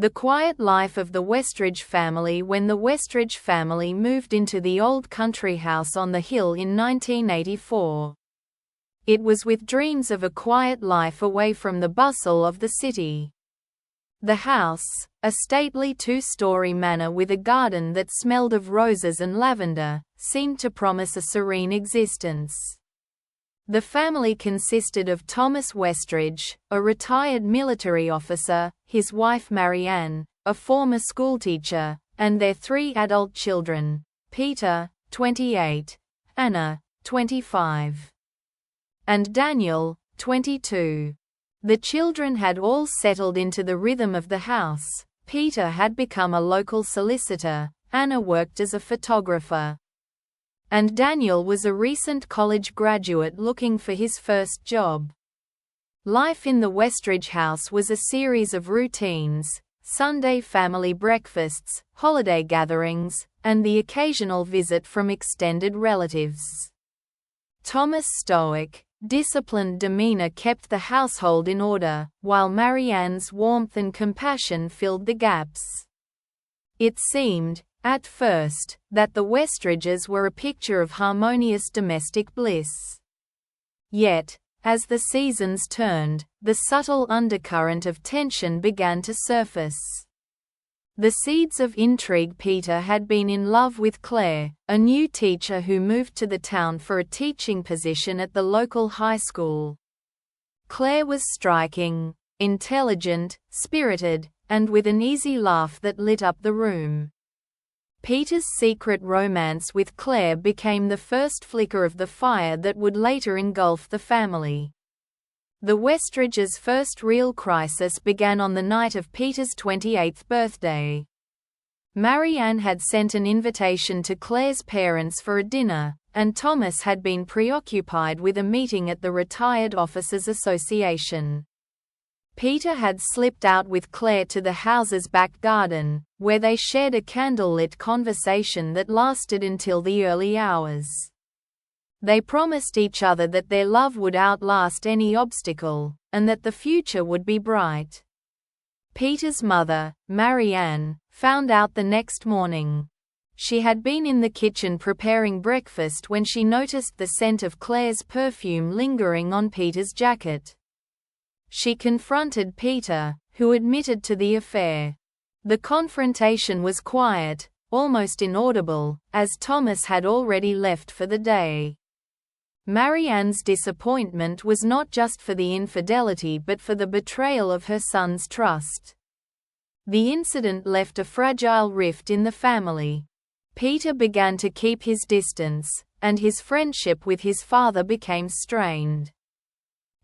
The quiet life of the Westridge family. When the Westridge family moved into the old country house on the hill in 1984. It was with dreams of a quiet life away from the bustle of the city. The house, a stately two-story manor with a garden that smelled of roses and lavender, seemed to promise a serene existence. The family consisted of Thomas Westridge, a retired military officer, his wife Marianne, a former schoolteacher, and their 3 adult children, Peter, 28, Anna, 25, and Daniel, 22. The children had all settled into the rhythm of the house. Peter had become a local solicitor, Anna worked as a photographer, and Daniel was a recent college graduate looking for his first job. Life in the Westridge house was a series of routines: Sunday family breakfasts, holiday gatherings, and the occasional visit from extended relatives. Thomas' stoic, disciplined demeanor kept the household in order, while Marianne's warmth and compassion filled the gaps. It seemed, at first, that the Westridges were a picture of harmonious domestic bliss. Yet, as the seasons turned, the subtle undercurrent of tension began to surface. The seeds of intrigue. Peter had been in love with Claire, a new teacher who moved to the town for a teaching position at the local high school. Claire was striking, intelligent, spirited, and with an easy laugh that lit up the room. Peter's secret romance with Claire became the first flicker of the fire that would later engulf the family. The Westridges' first real crisis began on the night of Peter's 28th birthday. Marianne had sent an invitation to Claire's parents for a dinner, and Thomas had been preoccupied with a meeting at the Retired Officers Association. Peter had slipped out with Claire to the house's back garden, where they shared a candlelit conversation that lasted until the early hours. They promised each other that their love would outlast any obstacle, and that the future would be bright. Peter's mother, Marianne, found out the next morning. She had been in the kitchen preparing breakfast when she noticed the scent of Claire's perfume lingering on Peter's jacket. She confronted Peter, who admitted to the affair. The confrontation was quiet, almost inaudible, as Thomas had already left for the day. Marianne's disappointment was not just for the infidelity but for the betrayal of her son's trust. The incident left a fragile rift in the family. Peter began to keep his distance, and his friendship with his father became strained.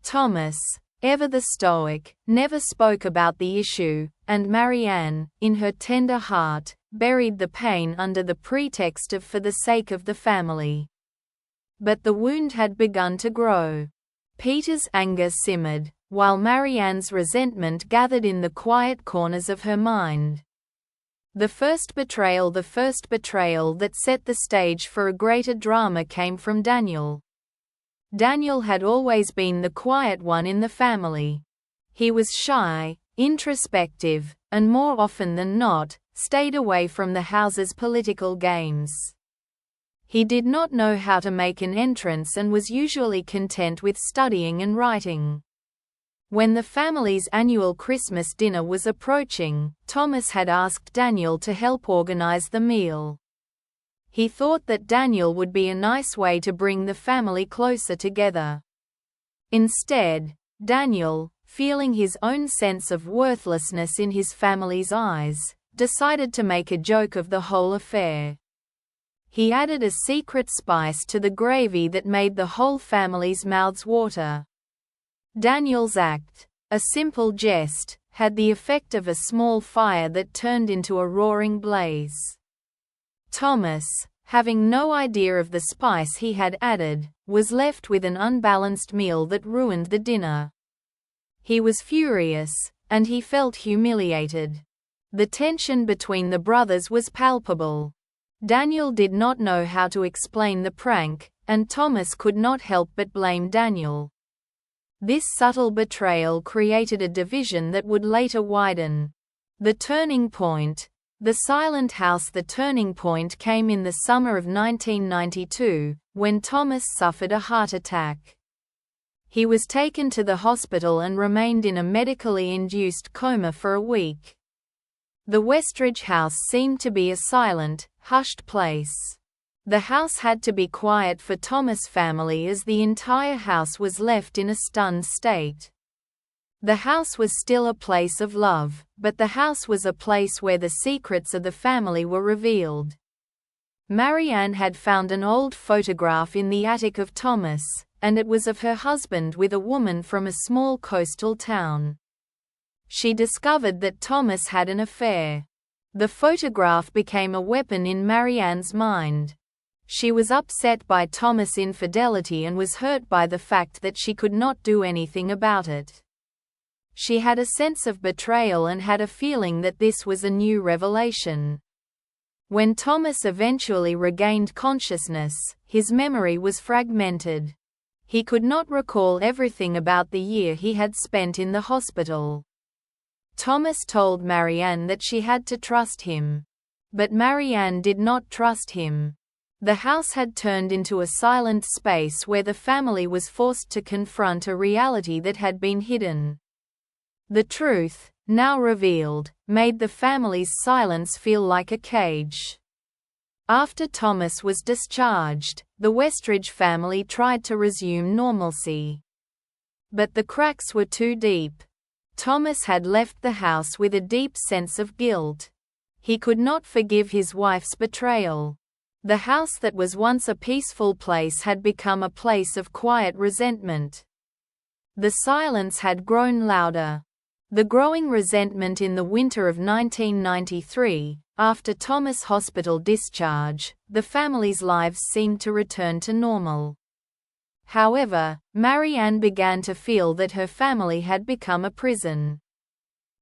Thomas, ever the stoic, never spoke about the issue, and Marianne, in her tender heart, buried the pain under the pretext of for the sake of the family. But the wound had begun to grow. Peter's anger simmered, while Marianne's resentment gathered in the quiet corners of her mind. The first betrayal that set the stage for a greater drama came from Daniel. Daniel had always been the quiet one in the family. He was shy, introspective, and more often than not, stayed away from the house's political games. He did not know how to make an entrance and was usually content with studying and writing. When the family's annual Christmas dinner was approaching, Thomas had asked Daniel to help organize the meal. He thought that Daniel would be a nice way to bring the family closer together. Instead, Daniel, feeling his own sense of worthlessness in his family's eyes, decided to make a joke of the whole affair. He added a secret spice to the gravy that made the whole family's mouths water. Daniel's act, a simple jest, had the effect of a small fire that turned into a roaring blaze. Thomas, having no idea of the spice he had added, was left with an unbalanced meal that ruined the dinner. He was furious, and he felt humiliated. The tension between the brothers was palpable. Daniel did not know how to explain the prank, and Thomas could not help but blame Daniel. This subtle betrayal created a division that would later widen. The turning point. The silent house. The turning point came in the summer of 1992, when Thomas suffered a heart attack. He was taken to the hospital and remained in a medically induced coma for a week. The Westridge house seemed to be a silent, hushed place. The house had to be quiet for Thomas' family as the entire house was left in a stunned state. The house was still a place of love, but the house was a place where the secrets of the family were revealed. Marianne had found an old photograph in the attic of Thomas, and it was of her husband with a woman from a small coastal town. She discovered that Thomas had an affair. The photograph became a weapon in Marianne's mind. She was upset by Thomas' infidelity and was hurt by the fact that she could not do anything about it. She had a sense of betrayal and had a feeling that this was a new revelation. When Thomas eventually regained consciousness, his memory was fragmented. He could not recall everything about the year he had spent in the hospital. Thomas told Marianne that she had to trust him. But Marianne did not trust him. The house had turned into a silent space where the family was forced to confront a reality that had been hidden. The truth, now revealed, made the family's silence feel like a cage. After Thomas was discharged, the Westridge family tried to resume normalcy. But the cracks were too deep. Thomas had left the house with a deep sense of guilt. He could not forgive his wife's betrayal. The house that was once a peaceful place had become a place of quiet resentment. The silence had grown louder. The growing resentment in the winter of 1993, after Thomas' hospital discharge, the family's lives seemed to return to normal. However, Marianne began to feel that her family had become a prison.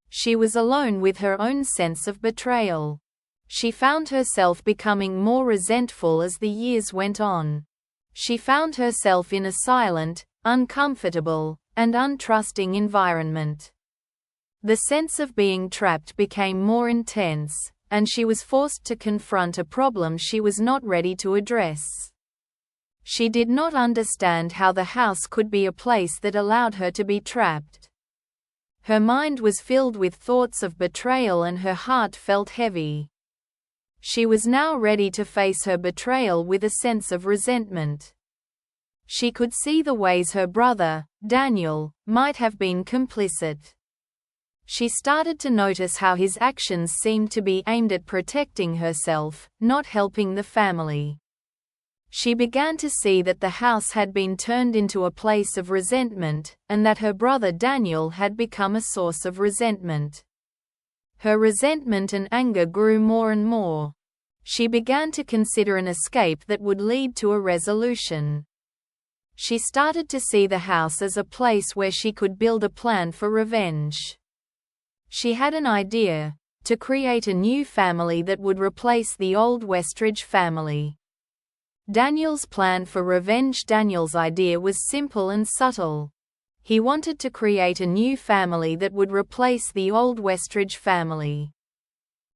She was alone with her own sense of betrayal. She found herself becoming more resentful as the years went on. She found herself in a silent, uncomfortable, and untrusting environment. The sense of being trapped became more intense, and she was forced to confront a problem she was not ready to address. She did not understand how the house could be a place that allowed her to be trapped. Her mind was filled with thoughts of betrayal and her heart felt heavy. She was now ready to face her betrayal with a sense of resentment. She could see the ways her brother, Daniel, might have been complicit. She started to notice how his actions seemed to be aimed at protecting herself, not helping the family. She began to see that the house had been turned into a place of resentment, and that her brother Daniel had become a source of resentment. Her resentment and anger grew more and more. She began to consider an escape that would lead to a resolution. She started to see the house as a place where she could build a plan for revenge. She had an idea: to create a new family that would replace the old Westridge family. Daniel's plan for revenge. Daniel's idea was simple and subtle. He wanted to create a new family that would replace the old Westridge family.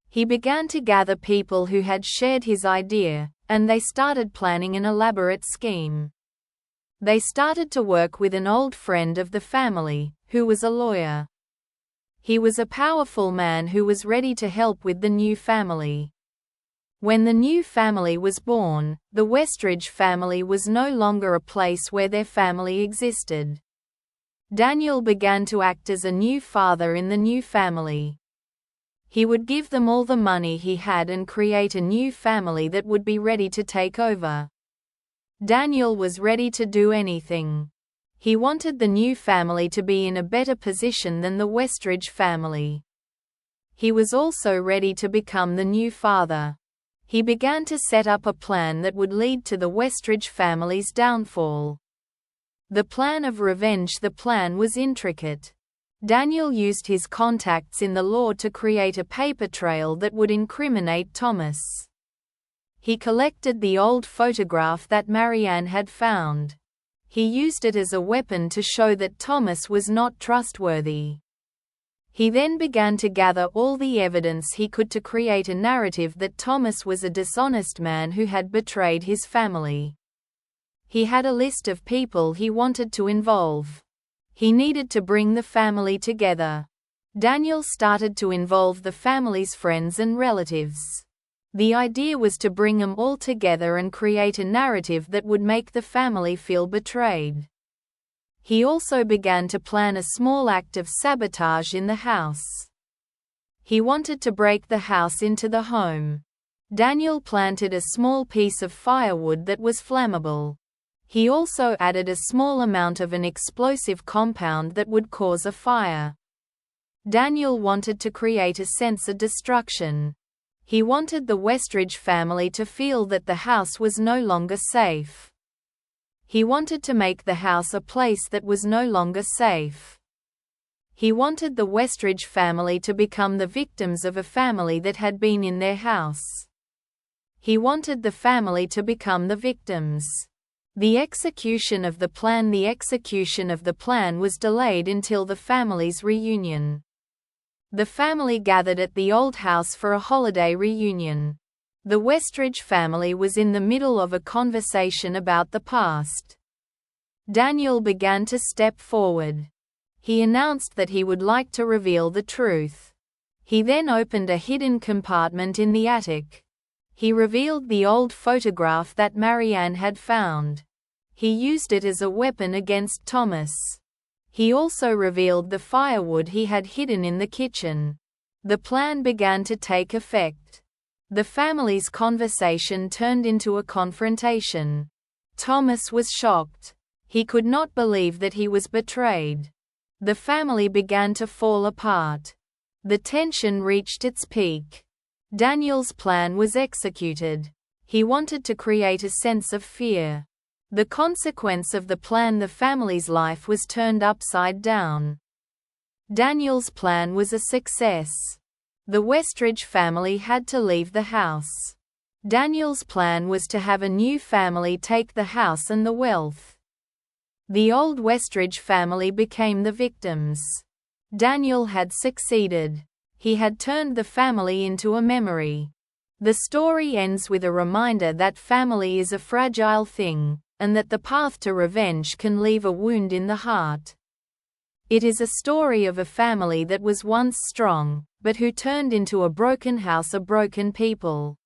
He began to gather people who had shared his idea, and they started planning an elaborate scheme. They started to work with an old friend of the family, who was a lawyer. He was a powerful man who was ready to help with the new family. When the new family was born, the Westridge family was no longer a place where their family existed. Daniel began to act as a new father in the new family. He would give them all the money he had and create a new family that would be ready to take over. Daniel was ready to do anything. He wanted the new family to be in a better position than the Westridge family. He was also ready to become the new father. He began to set up a plan that would lead to the Westridge family's downfall. The plan of revenge. The plan was intricate. Daniel used his contacts in the law to create a paper trail that would incriminate Thomas. He collected the old photograph that Marianne had found. He used it as a weapon to show that Thomas was not trustworthy. He then began to gather all the evidence he could to create a narrative that Thomas was a dishonest man who had betrayed his family. He had a list of people he wanted to involve. He needed to bring the family together. Daniel started to involve the family's friends and relatives. The idea was to bring them all together and create a narrative that would make the family feel betrayed. He also began to plan a small act of sabotage in the house. He wanted to break the house into the home. Daniel planted a small piece of firewood that was flammable. He also added a small amount of an explosive compound that would cause a fire. Daniel wanted to create a sense of destruction. He wanted the Westridge family to feel that the house was no longer safe. He wanted to make the house a place that was no longer safe. He wanted the Westridge family to become the victims of a family that had been in their house. He wanted the family to become the victims. The execution of the plan was delayed until the family's reunion. The family gathered at the old house for a holiday reunion. The Westridge family was in the middle of a conversation about the past. Daniel began to step forward. He announced that he would like to reveal the truth. He then opened a hidden compartment in the attic. He revealed the old photograph that Marianne had found. He used it as a weapon against Thomas. He also revealed the firewood he had hidden in the kitchen. The plan began to take effect. The family's conversation turned into a confrontation. Thomas was shocked. He could not believe that he was betrayed. The family began to fall apart. The tension reached its peak. Daniel's plan was executed. He wanted to create a sense of fear. The consequence of the plan, the family's life was turned upside down. Daniel's plan was a success. The Westridge family had to leave the house. Daniel's plan was to have a new family take the house and the wealth. The old Westridge family became the victims. Daniel had succeeded. He had turned the family into a memory. The story ends with a reminder that family is a fragile thing, and that the path to revenge can leave a wound in the heart. It is a story of a family that was once strong, but who turned into a broken house, a broken people.